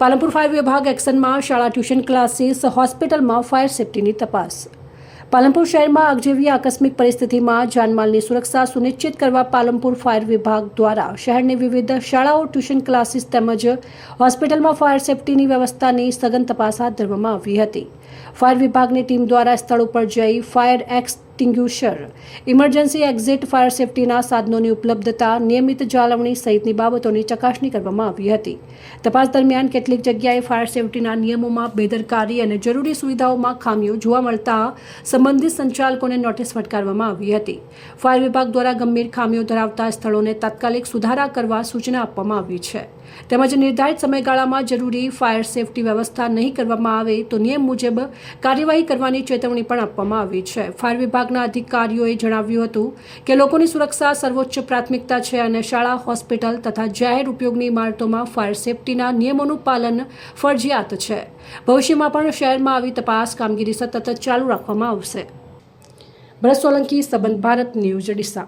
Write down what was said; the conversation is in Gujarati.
પાલનપુર ફાયર વિભાગ એક્શનમાં શાળા ટ્યુશન ક્લાસીસ હોસ્પિટલમાં ફાયર સેફટીની તપાસ. પાલનપુર શહેરમાં આગ જેવી આકસ્મિક પરિસ્થિતિમાં જાનમાલની સુરક્ષા સુનિશ્ચિત કરવા પાલનપુર ફાયર વિભાગ દ્વારા શહેરની વિવિધ શાળાઓ, ટ્યુશન ક્લાસીસ તેમજ હોસ્પિટલમાં ફાયર સેફટીની વ્યવસ્થાની સઘન તપાસ હાથ ધરવામાં આવી હતી. ફાયર વિભાગની ટીમ દ્વારા સ્થળ ઉપર જઈ fire extinguisher, emergency exit, fire સેફટીના સાધનોની ઉપલબ્ધતા, નિયમિત જાળવણી સહિતની બાબતોની ચકાસણી કરવામાં આવી હતી. તપાસ દરમિયાન કેટલીક જગ્યાએ ફાયર સેફટીના નિયમોમાં બેદરકારી અને જરૂરી સુવિધાઓમાં ખામીઓ જોવા મળતા સંબંધિત સંચાલકોને નોટિસ ફટકારવામાં આવી હતી. ફાયર વિભાગ દ્વારા ગંભીર ખામીઓ ધરાવતા સ્થળોને તાત્કાલિક સુધારા કરવા સૂચના આપવામાં આવી છે. તેમજ નિર્ધારિત સમયગાળામાં જરૂરી ફાયર સેફટી વ્યવસ્થા નહીં કરવામાં આવે તો નિયમ મુજબ કાર્યવાહી કરવાની ચેતવણી પણ આપવામાં આવી છે. ફાયર વિભાગના અધિકારીઓએ જણાવ્યું હતું કે લોકોની સુરક્ષા સર્વોચ્ચ પ્રાથમિકતા છે અને શાળા, હોસ્પિટલ તથા જાહેર ઉપયોગની ઇમારતોમાં ફાયર સેફટીના નિયમોનું પાલન ફરજિયાત છે. ભવિષ્યમાં પણ શહેરમાં આવી તપાસ કામગીરી સતત ચાલુ રાખવામાં આવશે. ભરત સોલંકી, સંબંધ ભારત ન્યૂઝ, ડીસા.